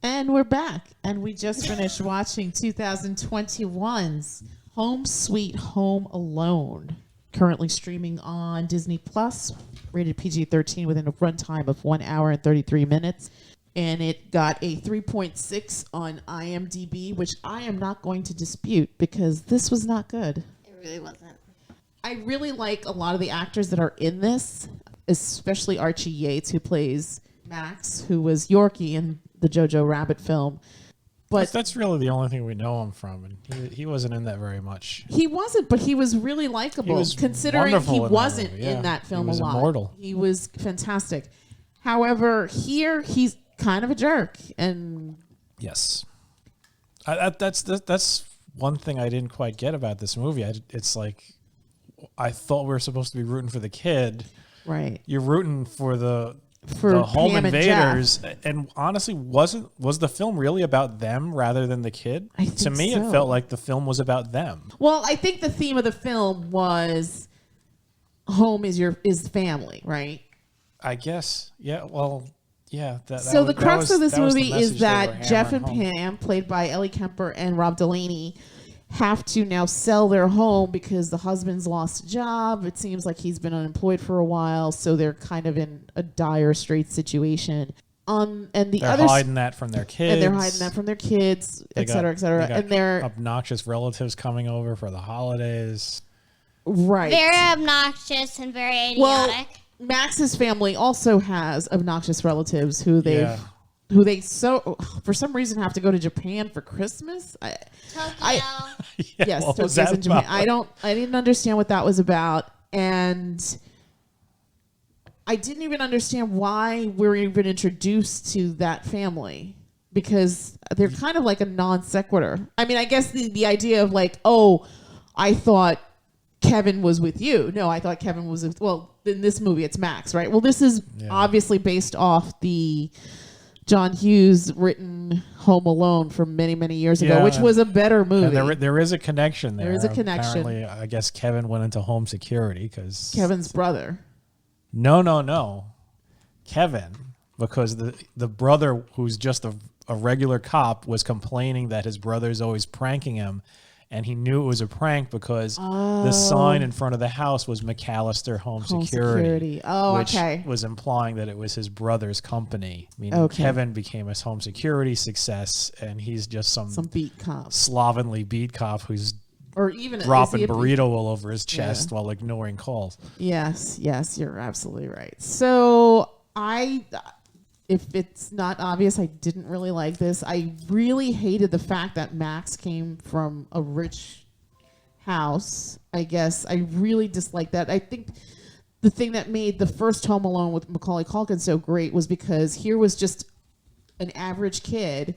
And we're back. And we just finished watching 2021's Home Sweet Home Alone. Currently streaming on Disney Plus, rated PG-13 within a runtime of 1 hour and 33 minutes. And it got a 3.6 on IMDb, which I am not going to dispute because this was not good. It really wasn't. I really like a lot of the actors that are in this, especially Archie Yates, who plays Max, who was Yorkie in the Jojo Rabbit film. But that's really the only thing we know him from, and he wasn't in that very much. He wasn't, but he was really likable, considering he wasn't in that film a lot. Immortal. He was fantastic. However, here he's kind of a jerk, and yes, that's one thing I didn't quite get about this movie. It's like I thought we were supposed to be rooting for the kid, right? You're rooting for the Pam home and invaders, and honestly, was the film really about them rather than the kid? To me, so. It felt like the film was about them. Well, I think the theme of the film was home is family, right? I guess, yeah. Well, yeah. So the crux of this movie is that Jeff and Pam, played by Ellie Kemper and Rob Delaney, have to now sell their home because the husband's lost a job. It seems like he's been unemployed for a while, so they're kind of in a dire straits situation. And they're hiding that from their kids. And they're hiding that from their kids, et cetera, et cetera. And they're obnoxious relatives coming over for the holidays. Right. Very obnoxious and very idiotic. Well, Max's family also has obnoxious relatives who they for some reason have to go to Japan for Christmas. Tokyo. Yes, Tokyo's in Japan. I didn't understand what that was about, and I didn't even understand why we were even introduced to that family, because they're kind of like a non sequitur. I mean, I guess the idea of like, oh, I thought Kevin was with you. No, I thought Kevin was in this movie it's Max, right? Well, this is obviously based off the John Hughes written Home Alone from many, many years ago, which was a better movie. And there is a connection there. There is a connection. Apparently, I guess Kevin went into home security because Kevin's brother. No. Kevin, because the brother, who's just a regular cop, was complaining that his brother's always pranking him. And he knew it was a prank because the sign in front of the house was McAllister Home Security. Oh, which was implying that it was his brother's company. Meaning Kevin became his home security success, and he's just some beat cop, slovenly beat cop who's even dropping burrito all over his chest while ignoring calls. Yes, you're absolutely right. So if it's not obvious, I didn't really like this. I really hated the fact that Max came from a rich house. I guess I really disliked that. I think the thing that made the first Home Alone with Macaulay Culkin so great was because here was just an average kid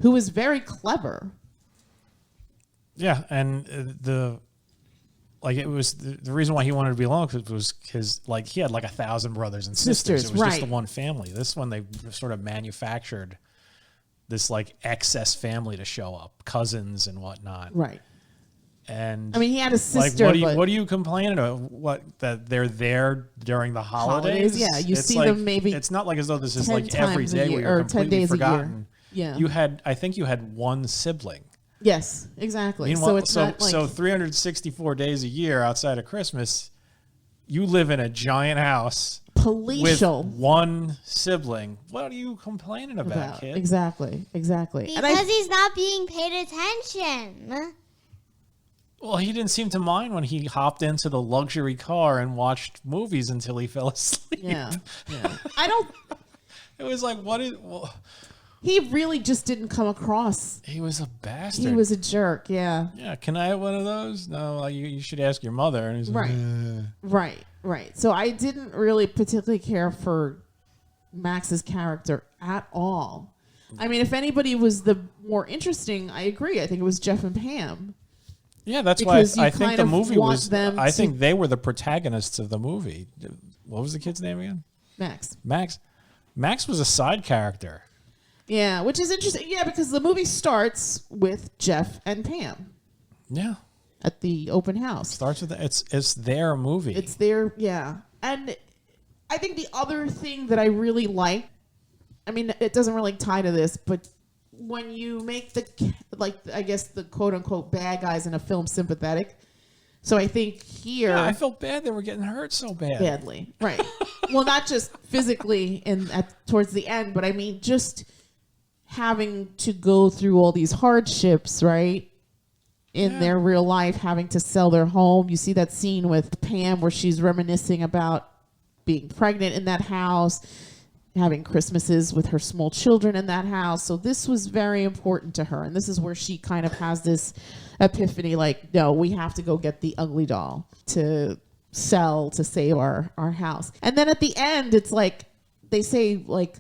who was very clever. Yeah, and it was the reason why he wanted to be alone was his he had 1,000 brothers and sisters. It was just the one family. This one they sort of manufactured this excess family to show up, cousins and whatnot. Right. And I mean, he had a sister. What are you complaining about? That they're there during the holidays? Yeah, you see them maybe. It's not as though this is every day where you're completely forgotten. Yeah. I think you had one sibling. Yes, exactly. Meanwhile, so it's not so 364 days a year outside of Christmas, you live in a giant house with one sibling. What are you complaining about, kid? Exactly. Because he's not being paid attention. Well, he didn't seem to mind when he hopped into the luxury car and watched movies until he fell asleep. Yeah. I don't. It was like, what is? He really just didn't come across. He was a bastard. He was a jerk, yeah. Yeah, can I have one of those? No, you should ask your mother. And he's like, Right. So I didn't really particularly care for Max's character at all. I mean, if anybody was the more interesting, I agree. I think it was Jeff and Pam. Yeah, that's why I think the movie was. I think they were the protagonists of the movie. What was the kid's name again? Max was a side character. Yeah, which is interesting. Yeah, because the movie starts with Jeff and Pam. Yeah. At the open house. Starts with it's their movie. It's their, yeah. And I think the other thing that I really like, I mean, it doesn't really tie to this, but when you make I guess the quote unquote bad guys in a film sympathetic. So I think here, I felt bad they were getting hurt so badly, right? Well, not just physically towards the end, but I mean just having to go through all these hardships, right? In their real life, having to sell their home. You see that scene with Pam where she's reminiscing about being pregnant in that house, having Christmases with her small children in that house. So this was very important to her. And this is where she kind of has this epiphany, like, no, we have to go get the ugly doll to sell to save our house. And then at the end, it's like, they say, like,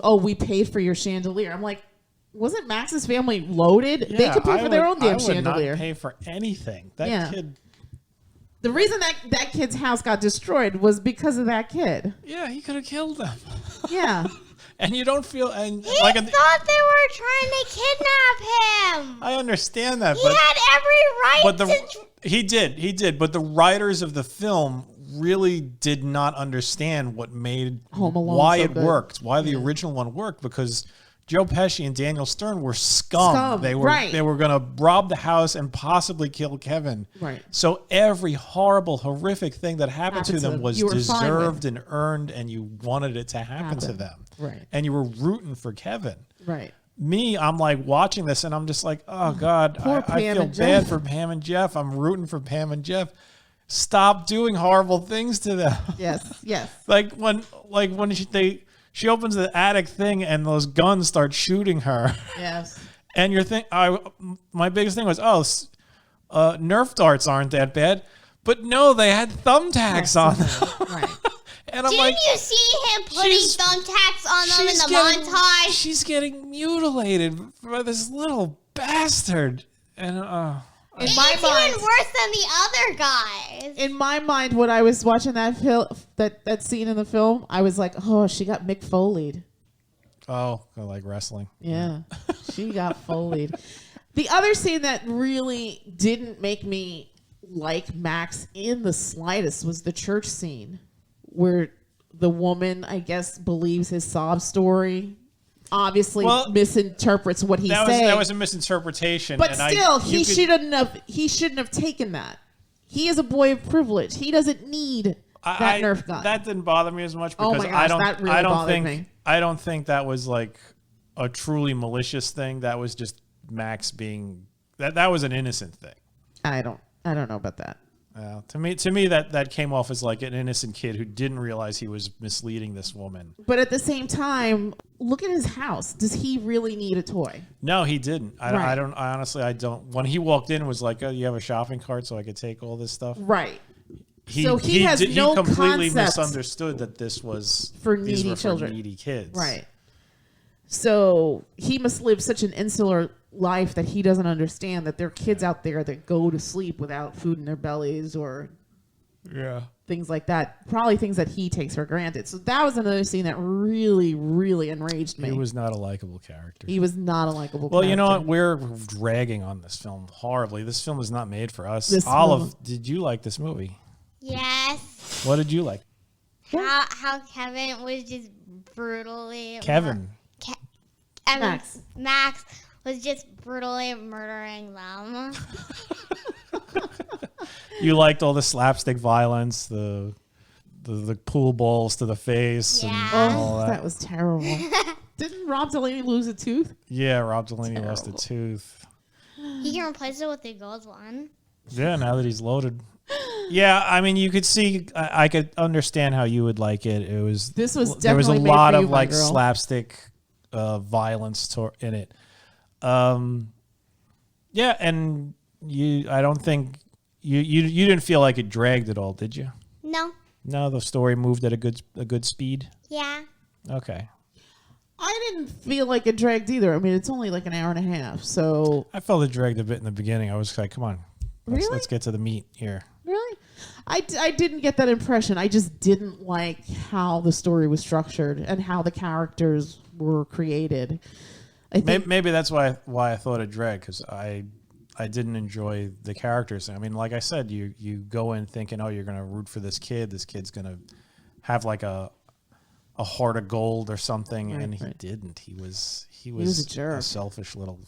oh, we paid for your chandelier. I'm like, wasn't Max's family loaded? Yeah, they could pay for their own damn chandelier. I would not pay for anything. That kid... The reason that kid's house got destroyed was because of that kid. Yeah, he could have killed them. Yeah. And you don't feel... He thought they were trying to kidnap him. I understand that. He had every right to... He did. But the writers of the film really did not understand what made... Home Alone why so it good. worked. Why the original one worked. Because Joe Pesci and Daniel Stern were scum. They were going to rob the house and possibly kill Kevin. Right. So every horrible, horrific thing that happened to them was deserved and earned, and you wanted it to happen to them. Right. And you were rooting for Kevin. Right. Me, I'm like watching this, and I'm just like, oh God, I feel bad for Pam and Jeff. I'm rooting for Pam and Jeff. Stop doing horrible things to them. Yes. Yes. Like when she opens the attic thing and those guns start shooting her. Yes. And my biggest thing was, Nerf darts aren't that bad. But no, they had thumbtacks on them. Right. And I'm Didn't you see him putting thumbtacks on them in the montage? She's getting mutilated by this little bastard. And in my mind, even worse than the other guys. In my mind, when I was watching that scene in the film, I was like, oh, she got Mick Foley'd. Oh, like wrestling. Yeah, she got Foley'd. The other scene that really didn't make me like Max in the slightest was the church scene, where the woman, I guess, believes his sob story. Obviously misinterprets what he's saying. That was a misinterpretation. But still, he shouldn't have taken that. He is a boy of privilege. He doesn't need that Nerf gun. That didn't bother me as much because oh my gosh, that really bothered me. I don't think that was like a truly malicious thing. That was just Max being that was an innocent thing. I don't know about that. To me, that came off as like an innocent kid who didn't realize he was misleading this woman. But at the same time, look at his house. Does he really need a toy? No, he didn't. I honestly don't. When he walked in, it was like, oh, you have a shopping cart, so I could take all this stuff. Right. He no completely concept misunderstood that this was for needy children, for needy kids. Right. So he must live such an insular life that he doesn't understand that there are kids out there that go to sleep without food in their bellies or things like that. Probably things that he takes for granted. So that was another scene that really, really enraged me. He was not a likable character. He was not a likable character. Well, you know what? We're dragging on this film horribly. This film is not made for us. Did you like this movie? Yes. What did you like? How Kevin was just brutally... Max was just brutally murdering them. You liked all the slapstick violence, the pool balls to the face, and all that. That was terrible. Didn't Rob Delaney lose a tooth? Yeah, Rob Delaney lost a tooth. He can replace it with the gold one. Yeah, now that he's loaded. Yeah, I mean, you could see. I could understand how you would like it. There was definitely a lot made for of you, like my girl. slapstick violence in it. Yeah, and I don't think you didn't feel like it dragged at all, did you? No. No, the story moved at a good speed. Yeah. Okay. I didn't feel like it dragged either. I mean, it's only like an hour and a half, so I felt it dragged a bit in the beginning. I was like, come on, let's get to the meat here. Really? I didn't get that impression. I just didn't like how the story was structured and how the characters were created. I think maybe that's why I thought it dragged, because I didn't enjoy the characters. I mean, like I said, you go in thinking, oh, you're going to root for this kid. This kid's going to have like a a heart of gold or something, Right, and he right. didn't. He was a jerk. a selfish little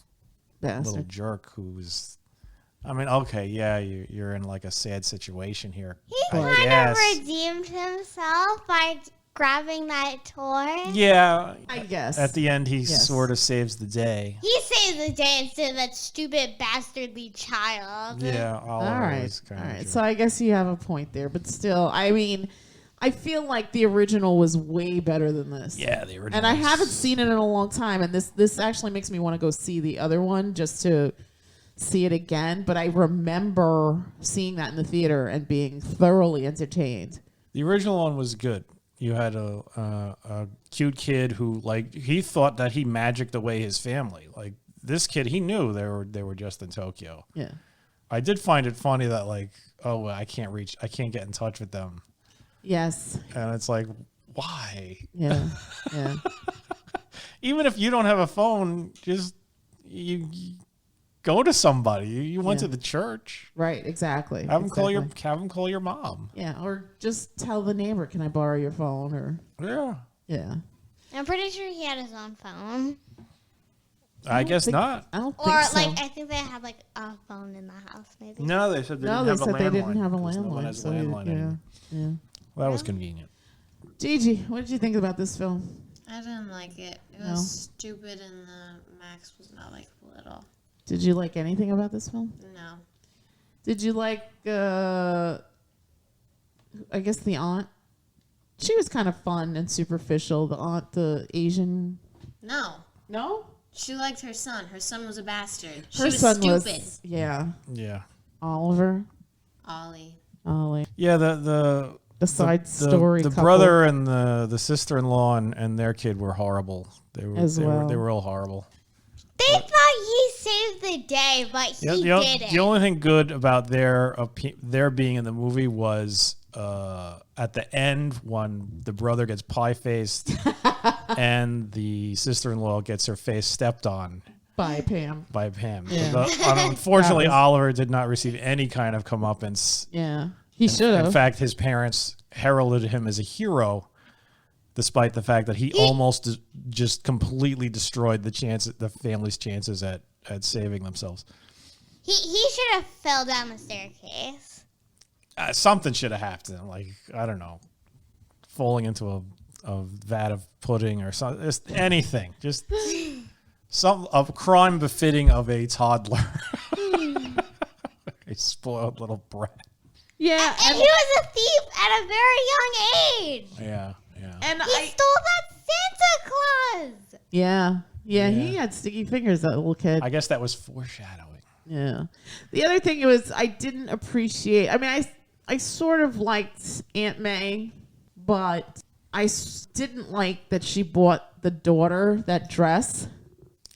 Bastard. jerk who was. I mean, okay, yeah, you're in like a sad situation here. He I kind guess. of redeemed himself by grabbing that toy. Yeah, I guess. at the end, he Yes. sort of saves the day. He saved the day instead of that stupid bastardly child. Yeah, All Oliver right. was kind All of a right. jerk. So I guess you have a point there, but still, I mean, I feel like the original was way better than this. Yeah, the original. And I was- haven't seen it in a long time, and this actually makes me want to go see the other one just to see it again. But I remember seeing that in the theater and being thoroughly entertained. The original one was good. You had a cute kid who, like, he thought that he magicked away his family. Like, this kid, he knew they were just in Tokyo. Yeah. I did find it funny that, like, oh, I can't get in touch with them. Yes. And it's like, why? Yeah. Yeah. Even if you don't have a phone, just you go to somebody. You went Yeah. to the church. Right. Exactly. Have them call Exactly. your mom. Yeah. Or just tell the neighbor, "Can I borrow your phone?" Or Yeah. yeah. I'm pretty sure he had his own phone. I guess not. I don't Or, think so. like, I think they had, like, a phone in the house, maybe. No, they said they No, didn't they have said a they landline. didn't have a 'Cause no one landline. has So landline yeah. anymore. Yeah. Well, that was convenient. Gigi, what did you think about this film? I didn't like it. It No? was stupid, and the Max was not likable at all. Did you like anything about this film? No. Did you like, I guess, the aunt? She was kind of fun and superficial. The aunt, the Asian. No. No? She liked her son. Her son was a bastard. She Her was son stupid. was, yeah. Yeah. Oliver. Ollie. Ollie. Yeah, the side story The couple. brother and the sister-in-law and their kid were horrible. They were As well. they were all horrible. They thought he saved the day, but he didn't. The only thing good about their being in the movie was at the end when the brother gets pie-faced and the sister-in-law gets her face stepped on By Pam. Yeah. Yeah. Unfortunately, That was- Oliver did not receive any kind of comeuppance. Yeah. He should have. In fact, his parents heralded him as a hero, despite the fact that he almost just completely destroyed the family's chances at saving themselves. He should have fell down the staircase. Something should have happened, like, I don't know, falling into a vat of pudding or something. Just anything. Just a crime befitting of a toddler. A spoiled little brat. Yeah. And he was a thief at a very young age. Yeah. And He stole that Santa Claus. Yeah. Yeah. He had sticky fingers, that little kid. I guess that was foreshadowing. Yeah. The other thing was I didn't appreciate. I mean, I sort of liked Aunt May, but I didn't like that she bought the daughter that dress.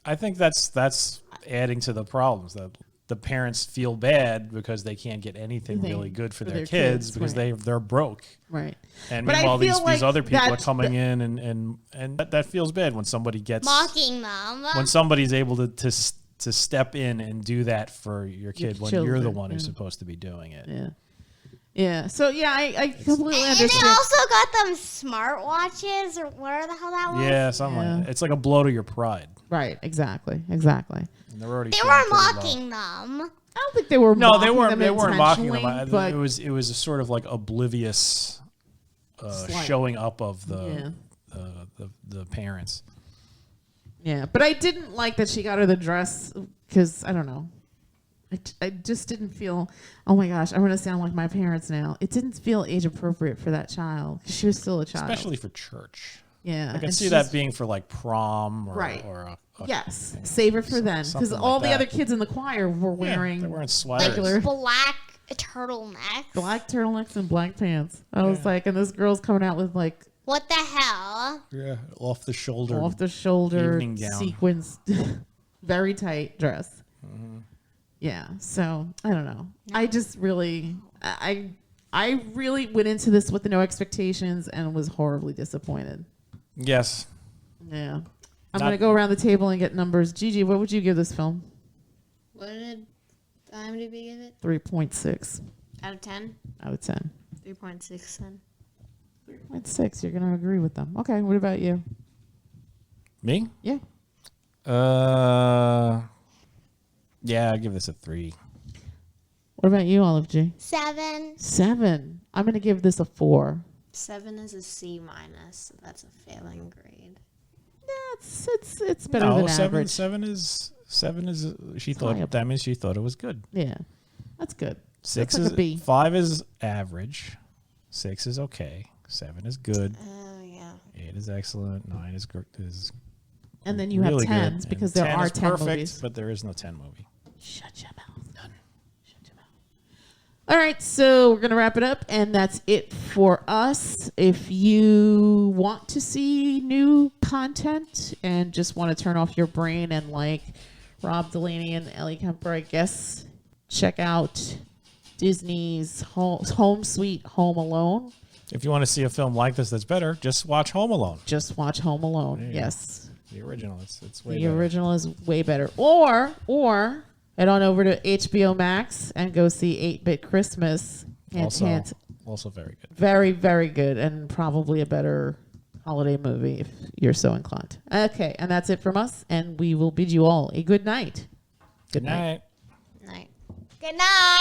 I think that's adding to the problems that the parents feel bad because they can't get anything really good for their kids because right. they're broke. Right. And But I meanwhile, feel these like other people are that- coming in and that feels bad when somebody gets Mocking them. when somebody's able to step in and do that for your kid when you're the children, one who's yeah. supposed to be doing it. Yeah. Yeah. So, yeah, I completely And they understand. also got them smartwatches or whatever the hell that was. Yeah, something like that. It's like a blow to your pride. Right. Exactly. Exactly. And they're already They feeling were pretty low. mocking them. I don't think they were No, mocking they weren't. them They weren't mocking them. intentionally, but It was a sort of like oblivious Slight. showing up of Yeah. the parents. Yeah, but I didn't like that she got her the dress because, I don't know. I just didn't feel, oh my gosh, I'm going to sound like my parents now. It didn't feel age appropriate for that child. She was still a child. Especially for church. Yeah. I can and see she's- that being for like prom or, Right. or a Yes, save it for then. Because something all like the that. other kids in the choir were wearing they're wearing sweaters. regular Black turtlenecks. black turtlenecks and black pants. I was like, and this girl's coming out with like What the hell? Yeah, off the shoulder. off the shoulder evening gown. sequins, very tight dress. Mm-hmm. Yeah, so I don't know. I just really, I really went into this with no expectations and was horribly disappointed. Yes. Yeah, I'm gonna go around the table and get numbers. Gigi, what would you give this film? What did IMDb give it? 3.6 Out of 10? out of 10. 3.6 then. 3.6. You're going to agree with them. Okay. What about you? Me? Yeah. Yeah, I'll give this a 3. What about you, Olive G? 7. 7. I'm going to give this a 4. 7 is a C minus. So that's a failing grade. Yeah, it's better than average. 7 is she It's thought high up. that means she thought it was good. Yeah. That's good. 6 That's like is a B. 5 is average. 6 is okay. 7 is good. Oh, yeah. 8 is excellent. 9 is And then you really have good. 10s because And there are is 10 perfect, movies. but there is no 10 movie. Shut your mouth. None. Shut your mouth. All right, so we're going to wrap it up, and that's it for us. If you want to see new content and just want to turn off your brain and like Rob Delaney and Ellie Kemper, I guess, check out Disney's Home Sweet Home Alone. If you want to see a film like this that's better, just watch Home Alone. Just watch Home Alone. There you Yes. The original. It's way The better. original is way better. Or head on over to HBO Max and go see 8-Bit Christmas. Hint, hint. Also very good. Very, very good, and probably a better holiday movie if you're so inclined. Okay, and that's it from us, and we will bid you all a good night. Good night. Night. Good night.